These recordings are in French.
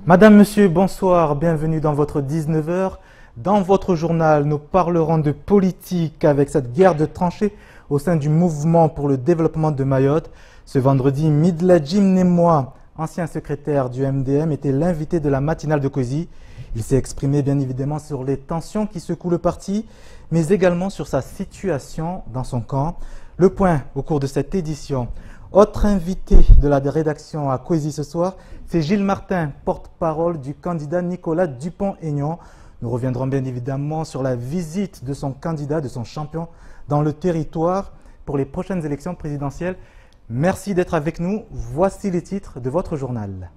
Madame, Monsieur, bonsoir, bienvenue dans votre 19h. Dans votre journal, nous parlerons de politique avec cette guerre de tranchées au sein du mouvement pour le développement de Mayotte. Ce vendredi, Midladjim Nemois, ancien secrétaire du MDM, était l'invité de la matinale de Kossy. Il s'est exprimé bien évidemment sur les tensions qui secouent le parti, mais également sur sa situation dans son camp. Le point au cours de cette édition. Autre invité de la rédaction à Kossy ce soir, c'est Gilles Martin, porte-parole du candidat Nicolas Dupont-Aignan. Nous reviendrons bien évidemment sur la visite de son candidat, de son champion, dans le territoire pour les prochaines élections présidentielles. Merci d'être avec nous. Voici les titres de votre journal.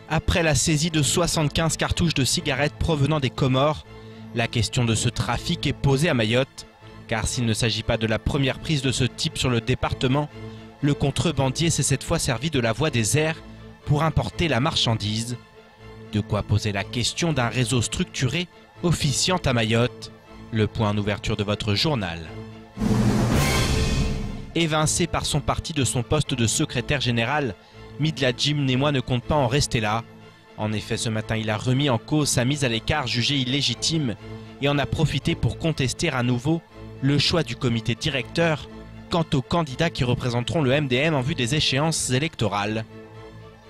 Après la saisie de 75 cartouches de cigarettes provenant des Comores, la question de ce trafic est posée à Mayotte. Car s'il ne s'agit pas de la première prise de ce type sur le département, le contrebandier s'est cette fois servi de la voie des airs pour importer la marchandise. De quoi poser la question d'un réseau structuré officiant à Mayotte. Le point en ouverture de votre journal. Évincé par son parti de son poste de secrétaire général, Midladjim Nemois ne compte pas en rester là. En effet, ce matin, il a remis en cause sa mise à l'écart jugée illégitime et en a profité pour contester à nouveau le choix du comité directeur quant aux candidats qui représenteront le MDM en vue des échéances électorales.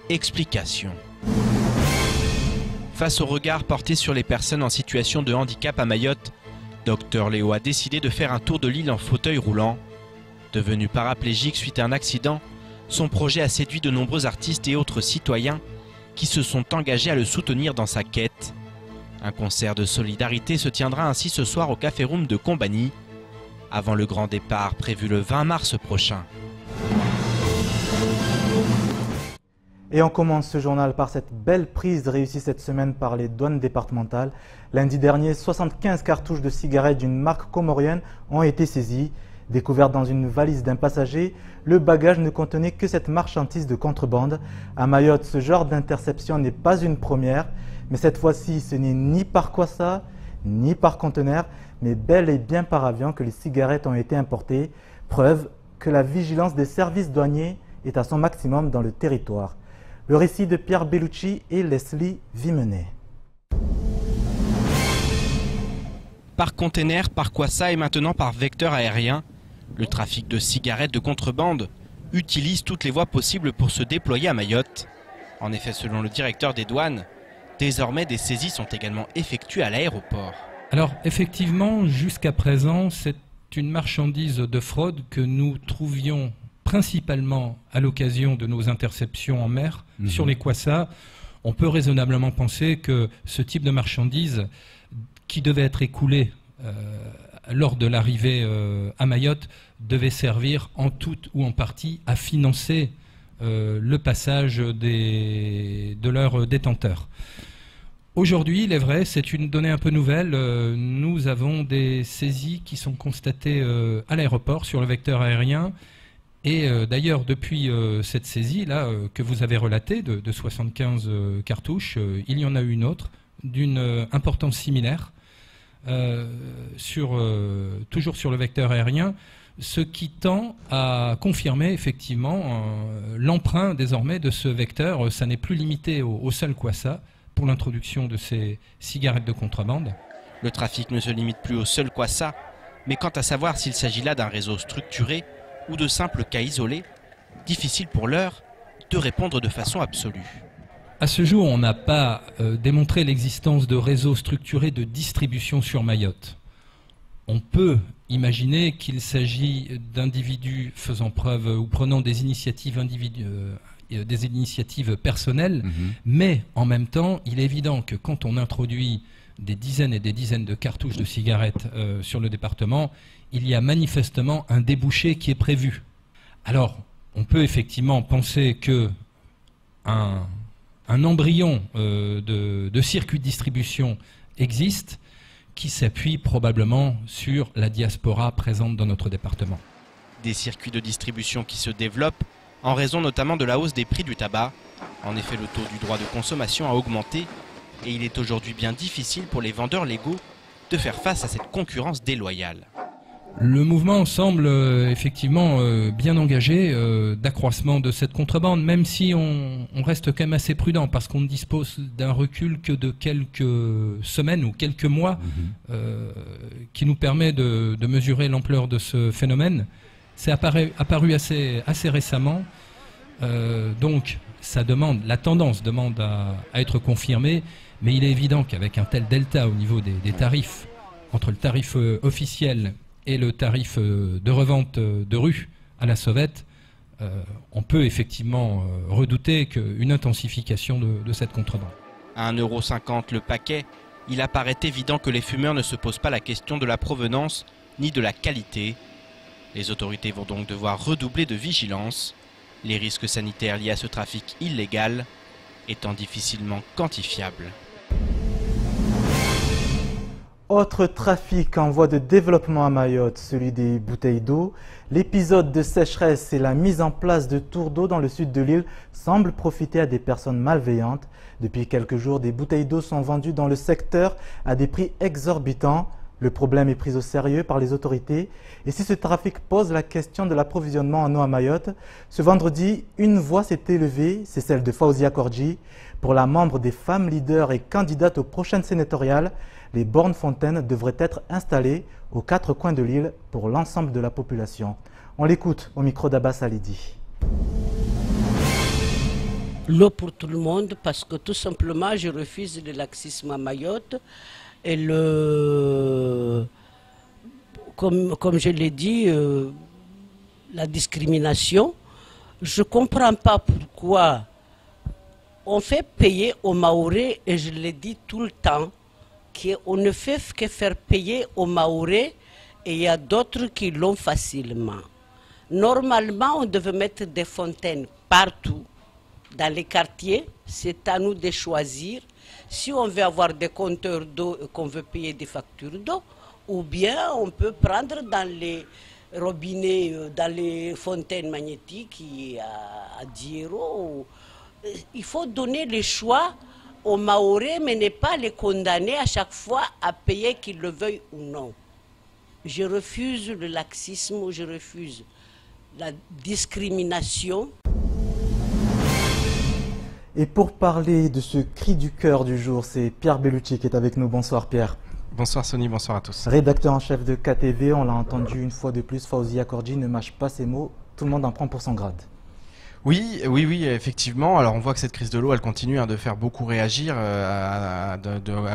Explication. Face au regard porté sur les personnes en situation de handicap à Mayotte, Dr Léo a décidé de faire un tour de l'île en fauteuil roulant. Devenu paraplégique suite à un accident, son projet a séduit de nombreux artistes et autres citoyens qui se sont engagés à le soutenir dans sa quête. Un concert de solidarité se tiendra ainsi ce soir au Café Room de Combagny, avant le grand départ prévu le 20 mars prochain. Et on commence ce journal par cette belle prise réussie cette semaine par les douanes départementales. Lundi dernier, 75 cartouches de cigarettes d'une marque comorienne ont été saisies. Découverte dans une valise d'un passager, le bagage ne contenait que cette marchandise de contrebande. À Mayotte, ce genre d'interception n'est pas une première, mais cette fois-ci, ce n'est ni par Kwassa, ni par conteneur, mais bel et bien par avion que les cigarettes ont été importées. Preuve que la vigilance des services douaniers est à son maximum dans le territoire. Le récit de Pierre Bellucci et Leslie Vimenet. Par container, par Kwassa et maintenant par vecteur aérien, le trafic de cigarettes de contrebande utilise toutes les voies possibles pour se déployer à Mayotte. En effet, selon le directeur des douanes, désormais des saisies sont également effectuées à l'aéroport. Alors effectivement, jusqu'à présent, c'est une marchandise de fraude que nous trouvions principalement à l'occasion de nos interceptions en mer sur les Kwassa. On peut raisonnablement penser que ce type de marchandise qui devait être écoulée lors de l'arrivée à Mayotte devait servir en tout ou en partie à financer le passage de leurs détenteurs. Aujourd'hui, il est vrai, c'est une donnée un peu nouvelle. Nous avons des saisies qui sont constatées à l'aéroport sur le vecteur aérien. Et d'ailleurs, depuis cette saisie-là que vous avez relatée de 75 cartouches, il y en a eu une autre d'une importance similaire, toujours sur le vecteur aérien, ce qui tend à confirmer effectivement l'emprunt désormais de ce vecteur. Ça n'est plus limité au seul Kwassa pour l'introduction de ces cigarettes de contrebande. Le trafic ne se limite plus au seul Kwassa, mais quant à savoir s'il s'agit là d'un réseau structuré ou de simples cas isolés, difficile pour l'heure de répondre de façon absolue. À ce jour, on n'a pas démontré l'existence de réseaux structurés de distribution sur Mayotte. On peut imaginer qu'il s'agit d'individus faisant preuve ou prenant des initiatives personnelles, mais en même temps, il est évident que quand on introduit des dizaines et des dizaines de cartouches de cigarettes sur le département, il y a manifestement un débouché qui est prévu. Alors, on peut effectivement penser que un embryon de circuit de distribution existe, qui s'appuie probablement sur la diaspora présente dans notre département. Des circuits de distribution qui se développent en raison notamment de la hausse des prix du tabac. En effet, le taux du droit de consommation a augmenté et il est aujourd'hui bien difficile pour les vendeurs légaux de faire face à cette concurrence déloyale. Le mouvement semble effectivement bien engagé d'accroissement de cette contrebande, même si on reste quand même assez prudent, parce qu'on ne dispose d'un recul que de quelques semaines ou quelques mois qui nous permet de mesurer l'ampleur de ce phénomène. C'est apparu assez récemment, donc la tendance demande à être confirmée, mais il est évident qu'avec un tel delta au niveau des tarifs, entre le tarif officiel et le tarif de revente de rue à la sauvette, on peut effectivement redouter une intensification de cette contrebande. À 1,50 € le paquet, il apparaît évident que les fumeurs ne se posent pas la question de la provenance ni de la qualité. Les autorités vont donc devoir redoubler de vigilance, les risques sanitaires liés à ce trafic illégal étant difficilement quantifiables. Autre trafic en voie de développement à Mayotte, celui des bouteilles d'eau. L'épisode de sécheresse et la mise en place de tours d'eau dans le sud de l'île semblent profiter à des personnes malveillantes. Depuis quelques jours, des bouteilles d'eau sont vendues dans le secteur à des prix exorbitants. Le problème est pris au sérieux par les autorités. Et si ce trafic pose la question de l'approvisionnement en eau à Mayotte, ce vendredi, une voix s'est élevée, c'est celle de Faouzia Korji. Pour la membre des femmes leaders et candidates aux prochaines sénatoriales, les bornes fontaines devraient être installées aux 4 coins de l'île pour l'ensemble de la population. On l'écoute au micro d'Abbas Alidi. L'eau pour tout le monde, parce que tout simplement je refuse le laxisme à Mayotte et comme je l'ai dit, la discrimination. Je ne comprends pas pourquoi on fait payer aux Mahorais, et je le dis tout le temps, qu'on ne fait que faire payer aux Mahorais et il y a d'autres qui l'ont facilement. Normalement, on devait mettre des fontaines partout, dans les quartiers. C'est à nous de choisir si on veut avoir des compteurs d'eau et qu'on veut payer des factures d'eau, ou bien on peut prendre dans les robinets, dans les fontaines magnétiques à 10 €. Il faut donner le choix aux Mahorais, mais ne pas les condamner à chaque fois à payer, qu'ils le veuillent ou non. Je refuse le laxisme, je refuse la discrimination. Et pour parler de ce cri du cœur du jour, c'est Pierre Bellucci qui est avec nous. Bonsoir Pierre. Bonsoir Sony, bonsoir à tous. Rédacteur en chef de KTV, on l'a entendu une fois de plus, Faouzia Korji ne mâche pas ses mots, tout le monde en prend pour son grade. Oui, effectivement. Alors on voit que cette crise de l'eau, elle continue de faire beaucoup réagir à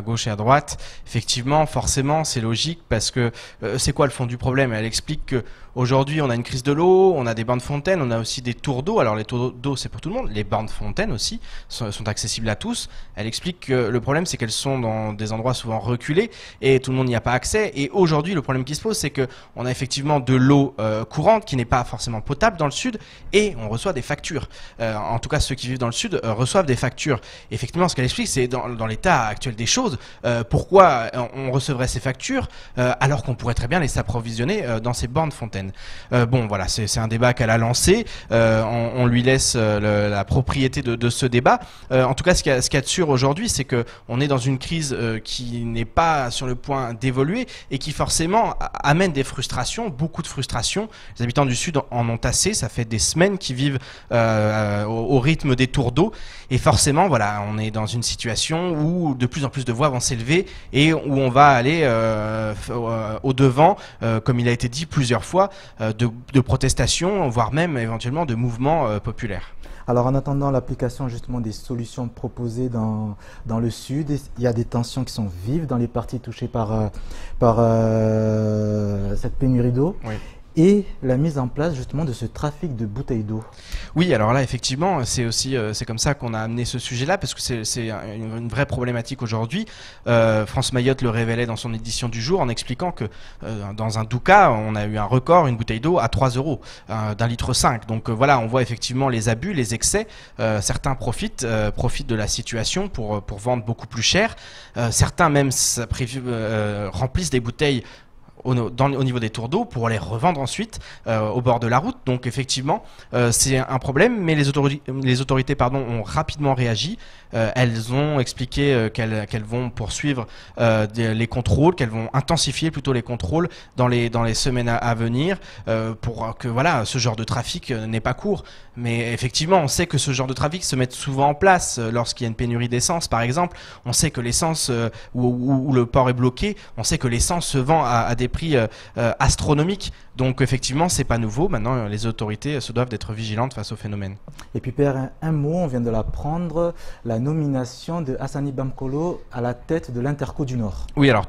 gauche et à droite. Effectivement, forcément, c'est logique parce que c'est quoi le fond du problème? Elle explique que aujourd'hui, on a une crise de l'eau, on a des bornes fontaines, on a aussi des tours d'eau. Alors les tours d'eau, c'est pour tout le monde. Les bornes fontaines aussi sont accessibles à tous. Elle explique que le problème, c'est qu'elles sont dans des endroits souvent reculés et tout le monde n'y a pas accès. Et aujourd'hui, le problème qui se pose, c'est que on a effectivement de l'eau courante qui n'est pas forcément potable dans le sud et on reçoit des factures. En tout cas, ceux qui vivent dans le sud reçoivent des factures. Effectivement, ce qu'elle explique, c'est dans l'état actuel des choses, pourquoi on recevrait ces factures alors qu'on pourrait très bien les s'approvisionner dans ces bornes fontaines. Bon, voilà, c'est un débat qu'elle a lancé. On lui laisse la propriété de ce débat. En tout cas, ce qu'il y a de sûr aujourd'hui, c'est que on est dans une crise qui n'est pas sur le point d'évoluer et qui forcément amène des frustrations, beaucoup de frustrations. Les habitants du sud en ont assez. Ça fait des semaines qu'ils vivent au rythme des tours d'eau et forcément voilà, on est dans une situation où de plus en plus de voix vont s'élever et où on va aller au devant, comme il a été dit plusieurs fois, de protestations, voire même éventuellement de mouvements populaires. Alors en attendant l'application justement des solutions proposées dans le sud, il y a des tensions qui sont vives dans les parties touchées par cette pénurie d'eau. Oui. Et la mise en place justement de ce trafic de bouteilles d'eau. Oui, alors là effectivement, c'est aussi c'est comme ça qu'on a amené ce sujet-là parce que c'est une vraie problématique aujourd'hui. France Mayotte le révélait dans son édition du jour en expliquant que dans un Douka, on a eu un record, une bouteille d'eau à 3 € d'un litre 5. Donc voilà, on voit effectivement les abus, les excès. Certains profitent de la situation pour vendre beaucoup plus cher. Certains même remplissent des bouteilles au niveau des tours d'eau pour les revendre ensuite au bord de la route. Donc effectivement, c'est un problème, mais les autorités ont rapidement réagi. Elles ont expliqué qu'elles vont poursuivre les contrôles, qu'elles vont intensifier plutôt les contrôles dans les semaines à venir pour que voilà, ce genre de trafic n'ait pas cours. Mais effectivement, on sait que ce genre de trafic se met souvent en place lorsqu'il y a une pénurie d'essence, par exemple. On sait que l'essence où le port est bloqué, on sait que l'essence se vend à des prix astronomiques. Donc effectivement, c'est pas nouveau. Maintenant, les autorités se doivent d'être vigilantes face au phénomène. Et puis Père, un mot, on vient de l'apprendre, la nomination de Hassani Bamkolo à la tête de l'Interco du Nord. Oui, alors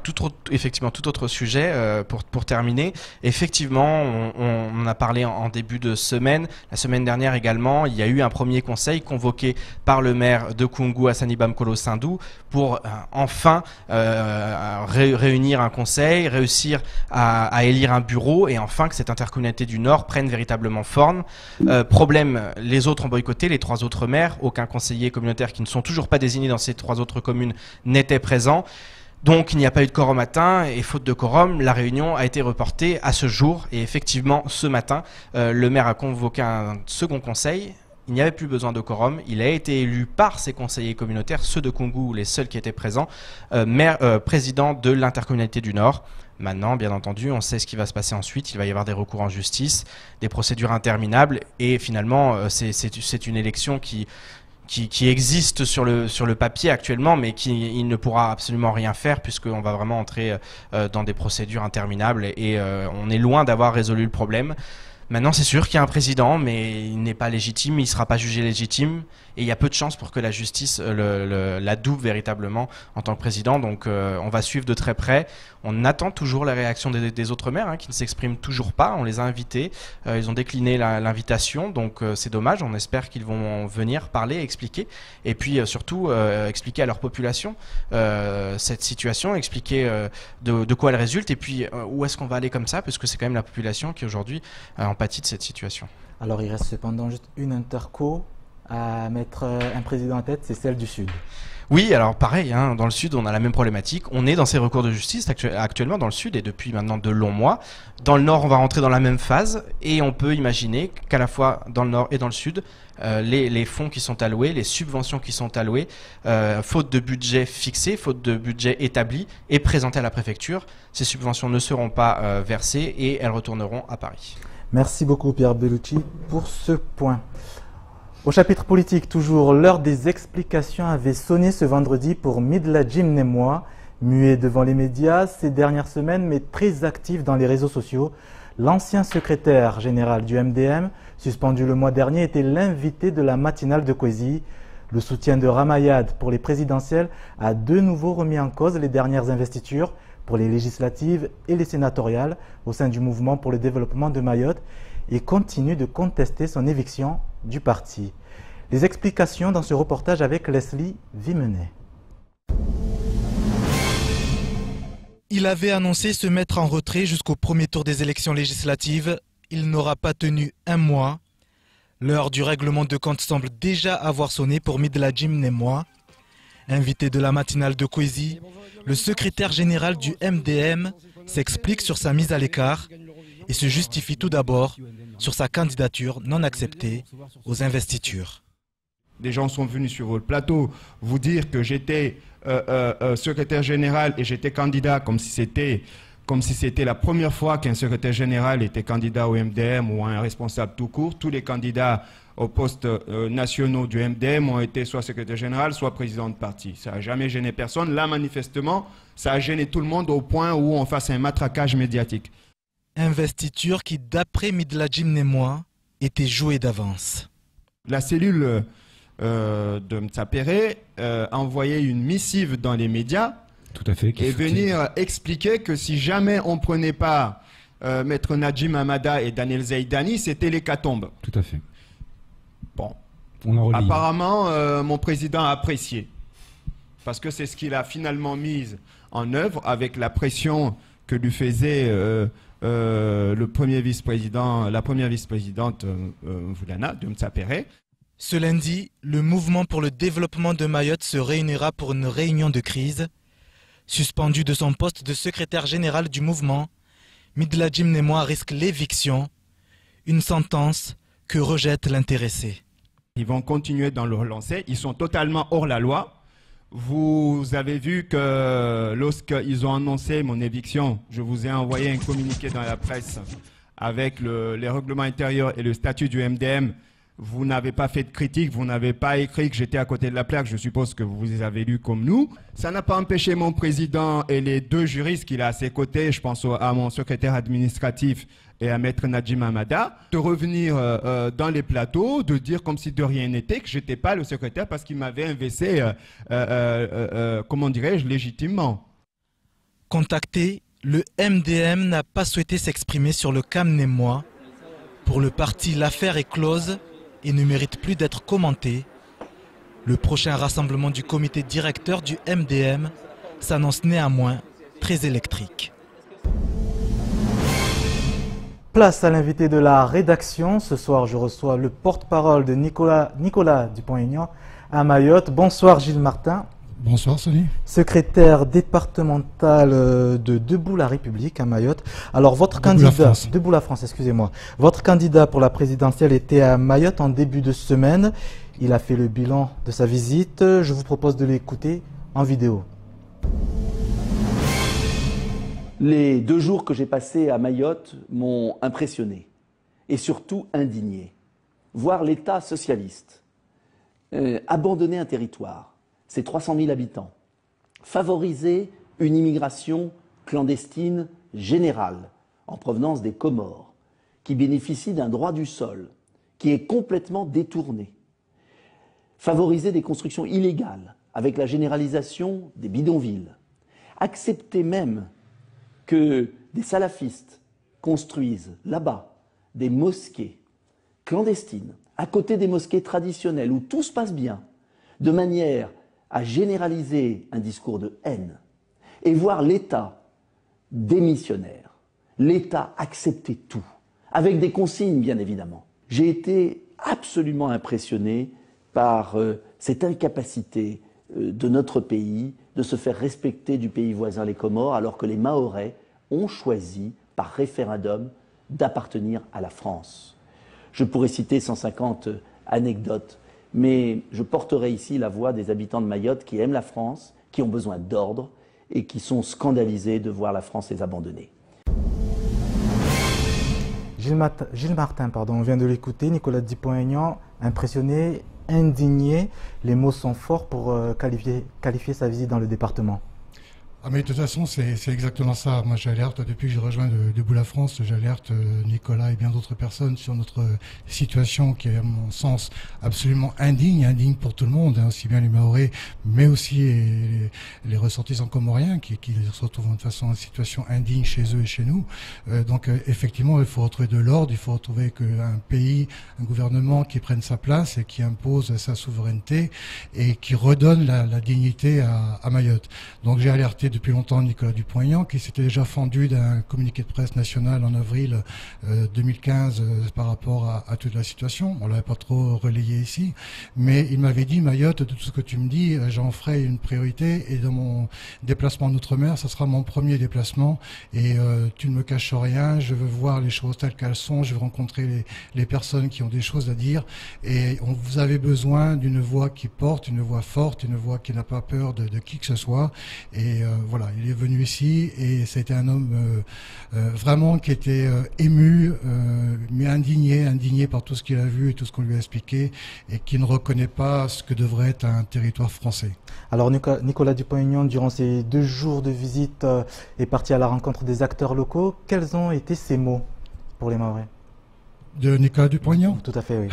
effectivement, tout autre sujet pour terminer. Effectivement, on en a parlé en début de semaine. La semaine dernière également, il y a eu un premier conseil convoqué par le maire de Koungou, Hassani Bamkolo Sindou, pour enfin réunir un conseil, réussir à élire un bureau et enfin que cette intercommunalité du Nord prenne véritablement forme. Problème, les autres ont boycotté, les 3 autres maires, aucun conseiller communautaire qui ne sont toujours pas désignés dans ces 3 autres communes n'était présent. Donc il n'y a pas eu de quorum atteint et faute de quorum, la réunion a été reportée à ce jour. Et effectivement, ce matin, le maire a convoqué un second conseil. Il n'y avait plus besoin de quorum. Il a été élu par ses conseillers communautaires, ceux de Koungou, les seuls qui étaient présents, président de l'intercommunalité du Nord. Maintenant, bien entendu, on sait ce qui va se passer ensuite. Il va y avoir des recours en justice, des procédures interminables. Et finalement, c'est une élection qui existe sur le papier actuellement, mais il ne pourra absolument rien faire puisqu'on va vraiment entrer dans des procédures interminables et on est loin d'avoir résolu le problème. Maintenant, c'est sûr qu'il y a un président, mais il n'est pas légitime, il ne sera pas jugé légitime, et il y a peu de chances pour que la justice l'adouve véritablement en tant que président. Donc on va suivre de très près. On attend toujours la réaction des autres maires qui ne s'expriment toujours pas. On les a invités, ils ont décliné l'invitation, donc c'est dommage. On espère qu'ils vont venir parler, expliquer, et puis surtout expliquer à leur population cette situation, expliquer de quoi elle résulte, et puis où est-ce qu'on va aller comme ça, parce que c'est quand même la population qui aujourd'hui en pâtit de cette situation. Alors il reste cependant juste une interco à mettre un président en tête, c'est celle du Sud. Oui, alors pareil, dans le Sud, on a la même problématique. On est dans ces recours de justice actuellement dans le Sud et depuis maintenant de longs mois. Dans le Nord, on va rentrer dans la même phase et on peut imaginer qu'à la fois dans le Nord et dans le Sud, les fonds qui sont alloués, les subventions qui sont allouées, faute de budget fixé, faute de budget établi et présenté à la préfecture, ces subventions ne seront pas versées et elles retourneront à Paris. Merci beaucoup Pierre Bellucci pour ce point. Au chapitre politique, toujours, l'heure des explications avait sonné ce vendredi pour Midladjim Nemois, muet devant les médias ces dernières semaines, mais très actif dans les réseaux sociaux. L'ancien secrétaire général du MDM, suspendu le mois dernier, était l'invité de la matinale de Kwezi. Le soutien de Ramayad pour les présidentielles a de nouveau remis en cause les dernières investitures pour les législatives et les sénatoriales au sein du mouvement pour le développement de Mayotte et continue de contester son éviction du parti. Les explications dans ce reportage avec Leslie Vimenet. Il avait annoncé se mettre en retrait jusqu'au premier tour des élections législatives. Il n'aura pas tenu un mois. L'heure du règlement de compte semble déjà avoir sonné pour Midladjim Nemois. Invité de la matinale de Kwezi, le secrétaire général du MDM s'explique sur sa mise à l'écart et se justifie tout d'abord sur sa candidature non acceptée aux investitures. Des gens sont venus sur le plateau vous dire que j'étais secrétaire général et j'étais candidat comme si c'était la première fois qu'un secrétaire général était candidat au MDM ou un responsable tout court. Tous les candidats aux postes nationaux du MDM ont été soit secrétaire général, soit président de parti. Ça n'a jamais gêné personne. Là, manifestement, ça a gêné tout le monde au point où on fasse un matraquage médiatique. Investiture qui, d'après Midladjim Nemois, était jouée d'avance. La cellule de Mtsapere a envoyé une missive dans les médias. Tout à fait, et venir expliquer que si jamais on ne prenait pas Maître Najim Hamada et Daniel Zaidani, c'était l'hécatombe. Tout à fait. Bon. On en relie. Apparemment, mon président a apprécié. Parce que c'est ce qu'il a finalement mis en œuvre avec la pression que lui faisait le premier vice-président, la première vice-présidente Voulana de Mtsapere. Ce lundi, le mouvement pour le développement de Mayotte se réunira pour une réunion de crise. Suspendu de son poste de secrétaire général du mouvement, Midladjim Nemoa risque l'éviction, une sentence que rejette l'intéressé. Ils vont continuer dans leur lancée, ils sont totalement hors la loi. Vous avez vu que lorsqu'ils ont annoncé mon éviction, je vous ai envoyé un communiqué dans la presse avec les règlements intérieurs et le statut du MDM. Vous n'avez pas fait de critique, vous n'avez pas écrit que j'étais à côté de la plaque, je suppose que vous les avez lus comme nous. Ça n'a pas empêché mon président et les deux juristes qu'il a à ses côtés, je pense à mon secrétaire administratif et à Maître Nadjim Hamada, de revenir dans les plateaux, de dire comme si de rien n'était, que je n'étais pas le secrétaire parce qu'il m'avait investi, comment dirais-je, légitimement. Contacté, le MDM n'a pas souhaité s'exprimer sur le cas Nemoa. Pour le parti, l'affaire est close et ne mérite plus d'être commentée. Le prochain rassemblement du comité directeur du MDM s'annonce néanmoins très électrique. Place à l'invité de la rédaction. Ce soir, je reçois le porte-parole de Nicolas Dupont-Aignan à Mayotte. Bonsoir Gilles Martin. Bonsoir Sonny. Secrétaire départemental de Debout la République à Mayotte. Alors votre candidat, Debout la France, excusez-moi. Votre candidat pour la présidentielle était à Mayotte en début de semaine. Il a fait le bilan de sa visite. Je vous propose de l'écouter en vidéo. Les 2 jours que j'ai passés à Mayotte m'ont impressionné et surtout indigné. Voir l'État socialiste abandonner un territoire, ses 300 000 habitants, favoriser une immigration clandestine générale en provenance des Comores, qui bénéficie d'un droit du sol, qui est complètement détourné, favoriser des constructions illégales avec la généralisation des bidonvilles, accepter même que des salafistes construisent là-bas des mosquées clandestines, à côté des mosquées traditionnelles où tout se passe bien, de manière à généraliser un discours de haine et voir l'État démissionnaire, l'État accepter tout, avec des consignes bien évidemment. J'ai été absolument impressionné par cette incapacité de notre pays de se faire respecter du pays voisin les Comores, alors que les Mahorais ont choisi par référendum d'appartenir à la France. Je pourrais citer 150 anecdotes, mais je porterai ici la voix des habitants de Mayotte qui aiment la France, qui ont besoin d'ordre et qui sont scandalisés de voir la France les abandonner. Gilles Martin, on vient de l'écouter. Nicolas Dupont-Aignan, impressionné, indigné. Les mots sont forts pour qualifier sa visite dans le département. Ah mais de toute façon, c'est exactement ça. Moi, j'alerte, depuis que j'ai rejoint Debout la France, j'alerte Nicolas et bien d'autres personnes sur notre situation qui est, à mon sens, absolument indigne pour tout le monde, hein, aussi bien les Mahorais, mais aussi les ressortissants comoriens qui se retrouvent de façon en situation indigne chez eux et chez nous. Donc, effectivement, il faut retrouver de l'ordre, il faut retrouver un pays, un gouvernement qui prenne sa place et qui impose sa souveraineté et qui redonne la dignité à Mayotte. Donc, j'ai alerté depuis longtemps Nicolas Dupont-Aignan, qui s'était déjà fendu d'un communiqué de presse national en avril 2015 par rapport à toute la situation. On l'avait pas trop relayé ici, mais il m'avait dit: Mayotte, de tout ce que tu me dis, j'en ferai une priorité, et dans mon déplacement en Outre-mer, ça sera mon premier déplacement, et tu ne me caches rien, je veux voir les choses telles qu'elles sont, je veux rencontrer les personnes qui ont des choses à dire, et vous avez besoin d'une voix qui porte, une voix forte, une voix qui n'a pas peur de qui que ce soit, et voilà, il est venu ici et c'était un homme vraiment qui était ému, mais indigné par tout ce qu'il a vu et tout ce qu'on lui a expliqué, et qui ne reconnaît pas ce que devrait être un territoire français. Alors Nicolas Dupont-Aignan, durant ces 2 jours de visite, est parti à la rencontre des acteurs locaux. Quels ont été ses mots pour les Mahorais? De Nicolas Dupont-Aignan? Tout à fait, oui.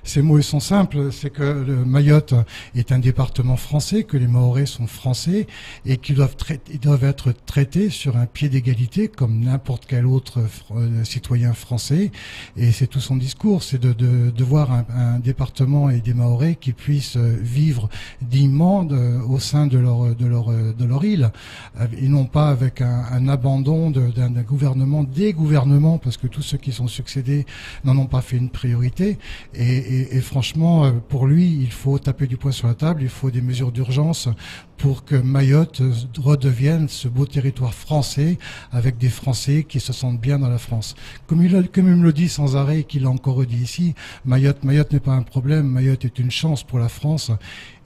Ces mots, ils sont simples, c'est que le Mayotte est un département français, que les Mahorais sont français, et qu'ils doivent être traités sur un pied d'égalité comme n'importe quel autre citoyen français. Et c'est tout son discours, c'est de voir un département et des Mahorais qui puissent vivre dignement au sein de leur île, et non pas avec un abandon d'un gouvernement, des gouvernements, parce que tous ceux qui sont succédés n'en ont pas fait une priorité. Et franchement, pour lui, il faut taper du poing sur la table, il faut des mesures d'urgence pour que Mayotte redevienne ce beau territoire français, avec des Français qui se sentent bien dans la France. Comme il me le dit sans arrêt, et qu'il a encore redit ici, Mayotte n'est pas un problème, Mayotte est une chance pour la France,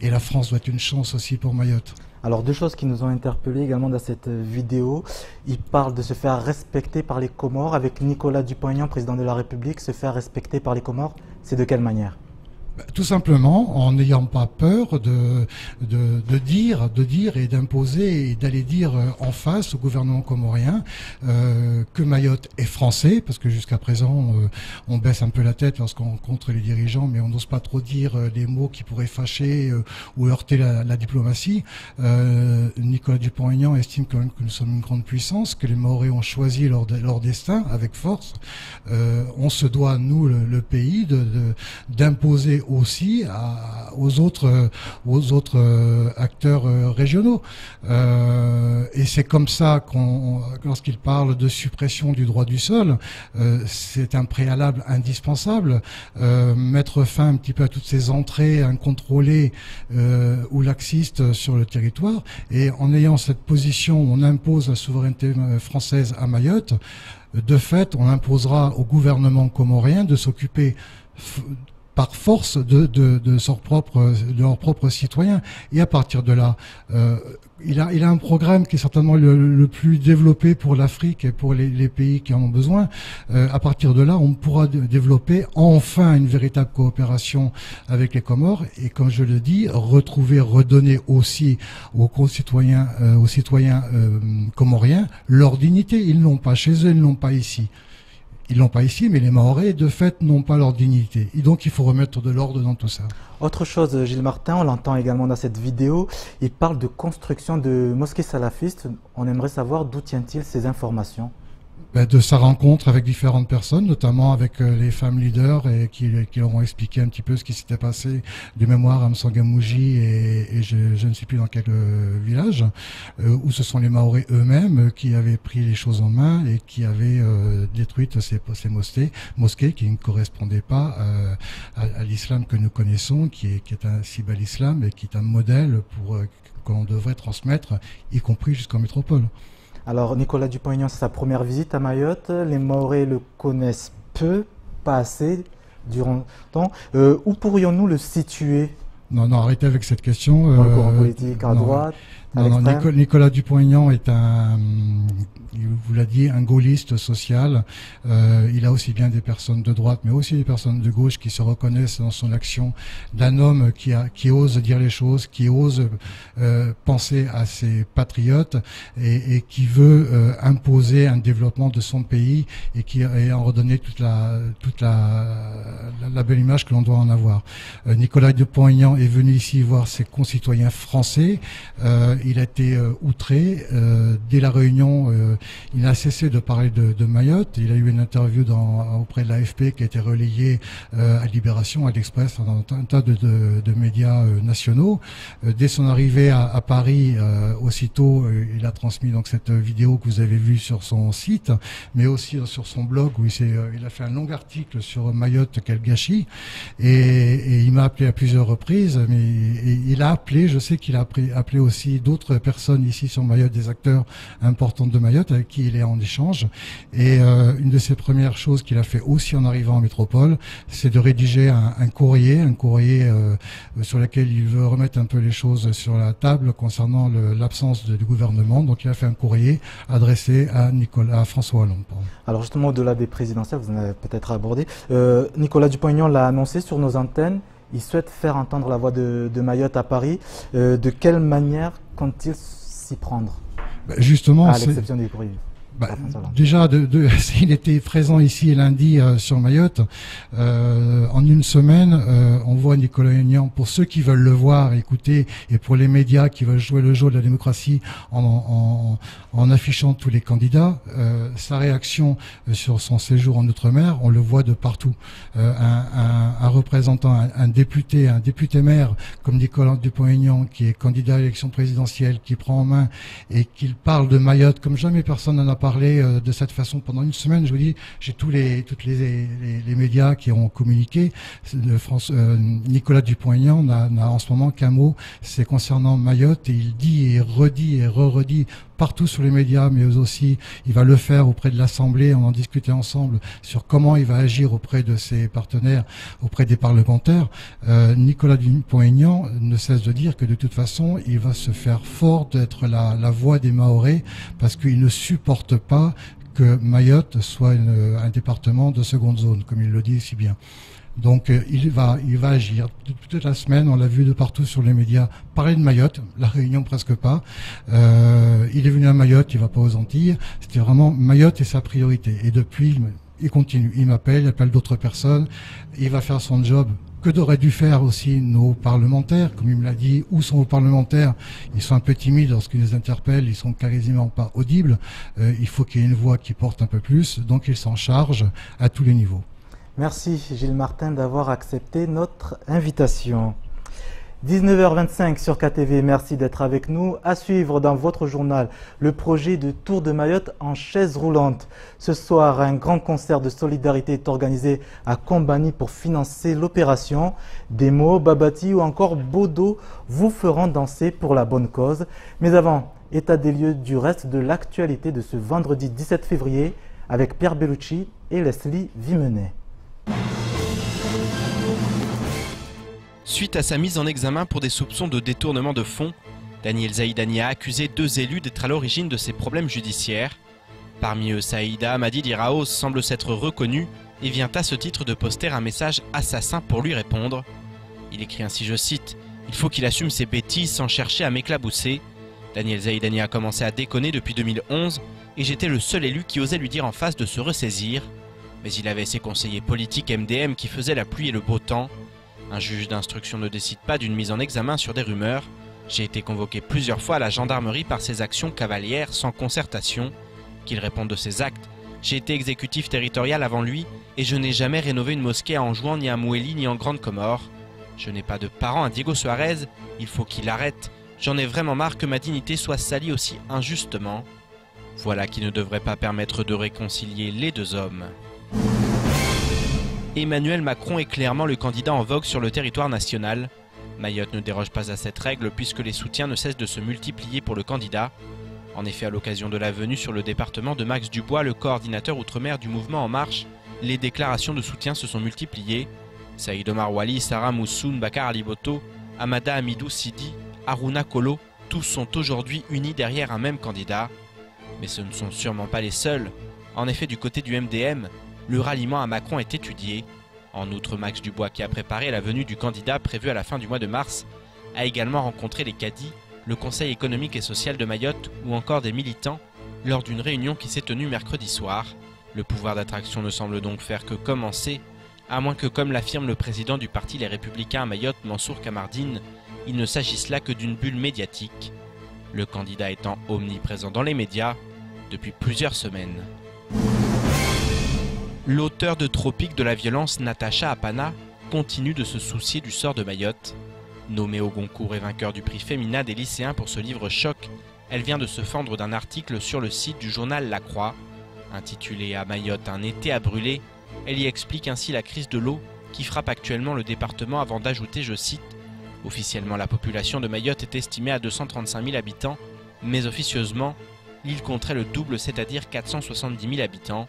et la France doit être une chance aussi pour Mayotte. Alors, deux choses qui nous ont interpellés également dans cette vidéo. Il parle de se faire respecter par les Comores, avec Nicolas Dupont-Aignan, président de la République, se faire respecter par les Comores. C'est de quelle manière ? Tout simplement en n'ayant pas peur de dire et d'imposer et d'aller dire en face au gouvernement comorien que Mayotte est français, parce que jusqu'à présent on baisse un peu la tête lorsqu'on rencontre les dirigeants, mais on n'ose pas trop dire des mots qui pourraient fâcher ou heurter la diplomatie. Nicolas Dupont-Aignan estime quand même que nous sommes une grande puissance, que les Mahorais ont choisi leur destin avec force. On se doit, nous, le pays, d'imposer aussi aux autres acteurs régionaux. Et c'est comme ça lorsqu'il parle de suppression du droit du sol, c'est un préalable indispensable. Mettre fin un petit peu à toutes ces entrées incontrôlées ou laxistes sur le territoire. Et en ayant cette position où on impose la souveraineté française à Mayotte, de fait, on imposera au gouvernement comorien de s'occuper par force de leurs propres citoyens. Et à partir de là, il a un programme qui est certainement le plus développé pour l'Afrique et pour les pays qui en ont besoin. À partir de là, on pourra développer enfin une véritable coopération avec les Comores et, comme je le dis, redonner aussi aux citoyens comoriens leur dignité. Ils l'ont pas chez eux, ils l'ont pas ici. Ils l'ont pas ici, mais les Mahorais, de fait, n'ont pas leur dignité. Et donc, il faut remettre de l'ordre dans tout ça. Autre chose, Gilles Martin, on l'entend également dans cette vidéo, il parle de construction de mosquées salafistes. On aimerait savoir d'où tient-il ces informations ? De sa rencontre avec différentes personnes, notamment avec les femmes leaders et qui leur ont expliqué un petit peu ce qui s'était passé de mémoire à Msangamouji et je ne sais plus dans quel village, où ce sont les Mahorais eux-mêmes qui avaient pris les choses en main et qui avaient détruit ces mosquées qui ne correspondaient pas à l'islam que nous connaissons, qui est un si bel islam et qui est un modèle qu'on devrait transmettre, y compris jusqu'en métropole. Alors, Nicolas Dupont-Aignan, c'est sa première visite à Mayotte. Les Mahorais le connaissent peu, pas assez, durant le temps. Où pourrions-nous le situer ? Non, arrêtez avec cette question. Dans le courant politique, à droite, à l'extrême. Nicolas Dupont-Aignan est il vous l'a dit, un gaulliste social. Il a aussi bien des personnes de droite, mais aussi des personnes de gauche qui se reconnaissent dans son action d'un homme qui ose dire les choses, qui ose penser à ses patriotes et qui veut imposer un développement de son pays et en redonner toute la belle image que l'on doit en avoir. Nicolas Dupont-Aignan est venu ici voir ses concitoyens français. Il a été outré dès la réunion. Il a cessé de parler de Mayotte. Il a eu une interview auprès de l'AFP qui a été relayée à Libération, à l'Express, dans un tas de médias nationaux. Dès son arrivée à Paris, aussitôt, il a transmis donc cette vidéo que vous avez vue sur son site, mais aussi sur son blog où il a fait un long article sur Mayotte, quel gâchis. Et il m'a appelé à plusieurs reprises, mais il a appelé, je sais qu'il a appelé aussi d'autres personnes ici sur Mayotte, des acteurs importants de Mayotte, avec qui il est en échange. Et une de ses premières choses qu'il a fait aussi en arrivant en métropole, c'est de rédiger un courrier sur lequel il veut remettre un peu les choses sur la table concernant l'absence du gouvernement. Donc il a fait un courrier adressé à François Hollande. Alors justement, au-delà des présidentielles, vous en avez peut-être abordé, Nicolas Dupont-Aignan l'a annoncé sur nos antennes. Il souhaite faire entendre la voix de Mayotte à Paris. De quelle manière compte-t-il s'y prendre ? Justement, à l'exception des courriers. Déjà, il était présent ici lundi sur Mayotte. En une semaine, on voit Nicolas Aignan, pour ceux qui veulent le voir, écouter, et pour les médias qui veulent jouer le jeu de la démocratie en affichant tous les candidats, sa réaction sur son séjour en Outre-mer, on le voit de partout. Un représentant, un député maire comme Nicolas Dupont-Aignan, qui est candidat à l'élection présidentielle, qui prend en main et qui parle de Mayotte comme jamais personne n'en a parlé parlé de cette façon pendant une semaine. Je vous dis, j'ai tous les médias qui ont communiqué. Nicolas Dupont-Aignan n'a en ce moment qu'un mot, c'est concernant Mayotte, et il dit et redit et redit partout sur les médias, mais aussi il va le faire auprès de l'Assemblée. On en discutait ensemble sur comment il va agir auprès de ses partenaires, auprès des parlementaires. Nicolas Dupont-Aignan ne cesse de dire que de toute façon, il va se faire fort d'être la voix des Mahorais, parce qu'il ne supporte pas que Mayotte soit un département de seconde zone, comme il le dit si bien. Donc il va agir. Toute la semaine, on l'a vu de partout sur les médias parler de Mayotte, la Réunion presque pas. Il est venu à Mayotte, il va pas aux Antilles. C'était vraiment Mayotte et sa priorité. Et depuis, il continue. Il m'appelle, il appelle d'autres personnes. Il va faire son job que d'auraient dû faire aussi nos parlementaires. Comme il me l'a dit, où sont vos parlementaires? Ils sont un peu timides lorsqu'ils nous interpellent, ils sont quasiment pas audibles. Il faut qu'il y ait une voix qui porte un peu plus. Donc il s'en charge à tous les niveaux. Merci Gilles Martin d'avoir accepté notre invitation. 19h25 sur KTV, merci d'être avec nous. À suivre dans votre journal, le projet de Tour de Mayotte en chaise roulante. Ce soir, un grand concert de solidarité est organisé à Combani pour financer l'opération. Demo, Babati ou encore Bodo vous feront danser pour la bonne cause. Mais avant, état des lieux du reste de l'actualité de ce vendredi 17 février avec Pierre Bellucci et Leslie Vimenet. Suite à sa mise en examen pour des soupçons de détournement de fonds, Daniel Zaïdani a accusé 2 élus d'être à l'origine de ces problèmes judiciaires. Parmi eux, Saïda Hamadi Diraos semble s'être reconnu et vient à ce titre de poster un message assassin pour lui répondre. Il écrit ainsi, je cite, « Il faut qu'il assume ses bêtises sans chercher à m'éclabousser. Daniel Zaïdani a commencé à déconner depuis 2011 et j'étais le seul élu qui osait lui dire en face de se ressaisir. Mais il avait ses conseillers politiques MDM qui faisaient la pluie et le beau temps. Un juge d'instruction ne décide pas d'une mise en examen sur des rumeurs. J'ai été convoqué plusieurs fois à la gendarmerie par ses actions cavalières sans concertation. Qu'il réponde de ses actes. J'ai été exécutif territorial avant lui et je n'ai jamais rénové une mosquée à Anjouan, ni à Mouéli, ni en Grande Comore. Je n'ai pas de parent à Diego Suarez, il faut qu'il arrête. J'en ai vraiment marre que ma dignité soit salie aussi injustement. Voilà qui ne devrait pas permettre de réconcilier les 2 hommes. Emmanuel Macron est clairement le candidat en vogue sur le territoire national. Mayotte ne déroge pas à cette règle puisque les soutiens ne cessent de se multiplier pour le candidat. En effet, à l'occasion de la venue sur le département de Max Dubois, le coordinateur outre-mer du mouvement En Marche, les déclarations de soutien se sont multipliées. Saïd Omar Wali, Sarah Moussoun, Bakar Aliboto, Amada Hamidou Sidi, Aruna Kolo, tous sont aujourd'hui unis derrière un même candidat. Mais ce ne sont sûrement pas les seuls. En effet, du côté du MDM, le ralliement à Macron est étudié. En outre, Max Dubois, qui a préparé la venue du candidat prévue à la fin du mois de mars, a également rencontré les cadis, le Conseil économique et social de Mayotte ou encore des militants lors d'une réunion qui s'est tenue mercredi soir. Le pouvoir d'attraction ne semble donc faire que commencer, à moins que, comme l'affirme le président du parti Les Républicains à Mayotte, Mansour Kamardine, il ne s'agisse là que d'une bulle médiatique, le candidat étant omniprésent dans les médias depuis plusieurs semaines. L'auteur de Tropique de la violence, Natacha Apana, continue de se soucier du sort de Mayotte. Nommée au Goncourt et vainqueur du prix Femina des lycéens pour ce livre choc, elle vient de se fendre d'un article sur le site du journal La Croix. Intitulé « À Mayotte, un été à brûler », elle y explique ainsi la crise de l'eau qui frappe actuellement le département avant d'ajouter, je cite, « Officiellement, la population de Mayotte est estimée à 235 000 habitants, mais officieusement, l'île compterait le double, c'est-à-dire 470 000 habitants.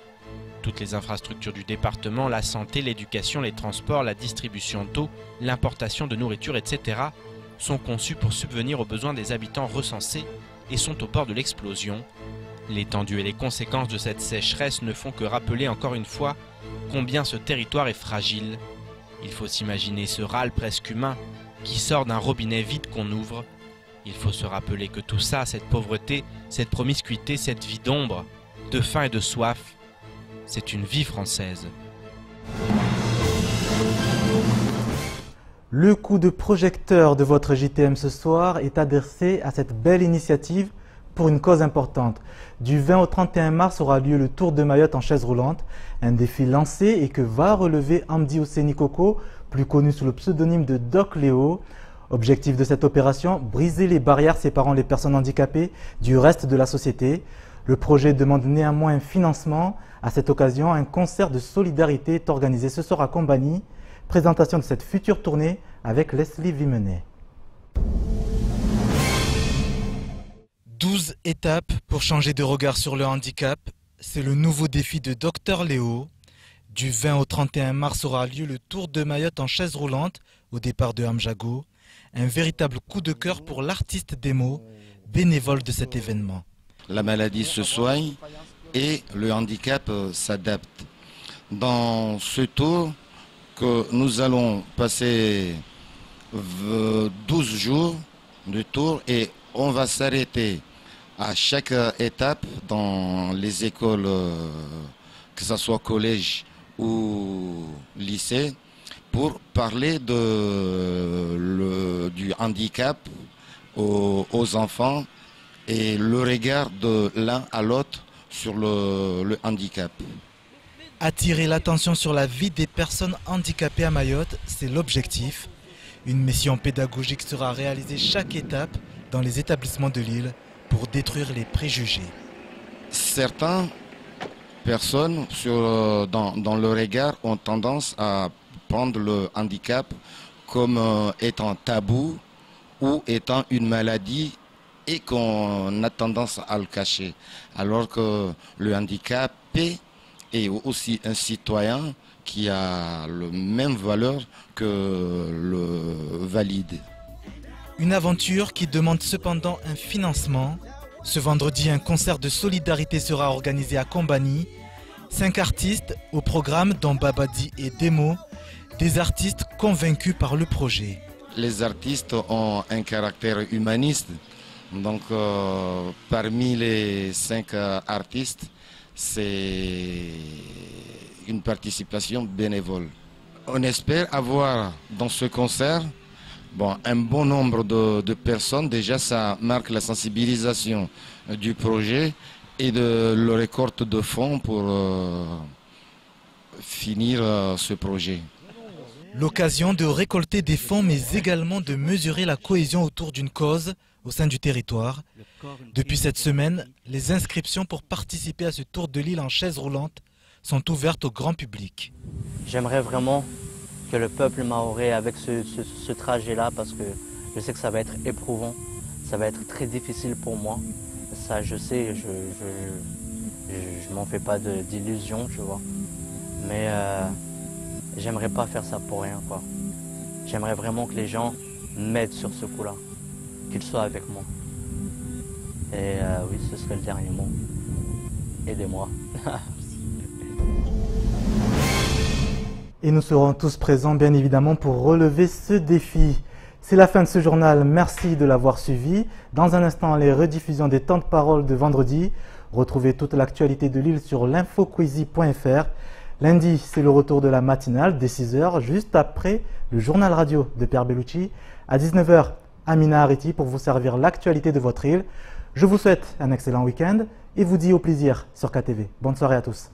Toutes les infrastructures du département, la santé, l'éducation, les transports, la distribution d'eau, l'importation de nourriture, etc. sont conçues pour subvenir aux besoins des habitants recensés et sont au bord de l'explosion. L'étendue et les conséquences de cette sécheresse ne font que rappeler encore une fois combien ce territoire est fragile. Il faut s'imaginer ce râle presque humain qui sort d'un robinet vide qu'on ouvre. Il faut se rappeler que tout ça, cette pauvreté, cette promiscuité, cette vie d'ombre, de faim et de soif, c'est une vie française. Le coup de projecteur de votre JTM ce soir est adressé à cette belle initiative pour une cause importante. Du 20 au 31 mars aura lieu le Tour de Mayotte en chaise roulante, un défi lancé et que va relever Amdi Ousseni Koko, plus connu sous le pseudonyme de Doc Léo. Objectif de cette opération, briser les barrières séparant les personnes handicapées du reste de la société. Le projet demande néanmoins un financement. À cette occasion, un concert de solidarité est organisé ce soir à Combani. Présentation de cette future tournée avec Leslie Vimenet. 12 étapes pour changer de regard sur le handicap. C'est le nouveau défi de Dr Léo. Du 20 au 31 mars aura lieu le Tour de Mayotte en chaise roulante au départ de Amjago. Un véritable coup de cœur pour l'artiste démo, bénévole de cet événement. La maladie se soigne et le handicap s'adapte. Dans ce tour que nous allons passer 12 jours de tour et on va s'arrêter à chaque étape dans les écoles, que ce soit collège ou lycée, pour parler du handicap aux enfants et le regard de l'un à l'autre sur le handicap. Attirer l'attention sur la vie des personnes handicapées à Mayotte, c'est l'objectif. Une mission pédagogique sera réalisée chaque étape dans les établissements de l'île pour détruire les préjugés. Certaines personnes dans le regard ont tendance à prendre le handicap comme étant tabou ou étant une maladie et qu'on a tendance à le cacher. Alors que le handicapé est aussi un citoyen qui a la même valeur que le valide. Une aventure qui demande cependant un financement. Ce vendredi, un concert de solidarité sera organisé à Combani. 5 artistes au programme dont Babadi et Demo, des artistes convaincus par le projet. Les artistes ont un caractère humaniste. Donc parmi les 5 artistes, c'est une participation bénévole. On espère avoir dans ce concert un bon nombre de personnes. Déjà, ça marque la sensibilisation du projet et de la récolte de fonds pour finir ce projet. L'occasion de récolter des fonds, mais également de mesurer la cohésion autour d'une cause au sein du territoire. Depuis cette semaine, les inscriptions pour participer à ce tour de l'île en chaise roulante sont ouvertes au grand public. J'aimerais vraiment que le peuple mahorais avec ce trajet-là, parce que je sais que ça va être éprouvant, ça va être très difficile pour moi. Ça, je sais, je m'en fais pas d'illusions, tu vois. Mais j'aimerais pas faire ça pour rien, quoi. J'aimerais vraiment que les gens m'aident sur ce coup-là, qu'ils soient avec moi. Et oui, ce serait le dernier mot. Aidez-moi. Et nous serons tous présents, bien évidemment, pour relever ce défi. C'est la fin de ce journal. Merci de l'avoir suivi. Dans un instant, les rediffusions des temps de parole de vendredi. Retrouvez toute l'actualité de l'île sur l'infoquizy.fr. Lundi, c'est le retour de la matinale dès 6h, juste après le journal radio de Pierre Bellucci. À 19h, Amina Ariti pour vous servir l'actualité de votre île. Je vous souhaite un excellent week-end et vous dis au plaisir sur KTV. Bonne soirée à tous.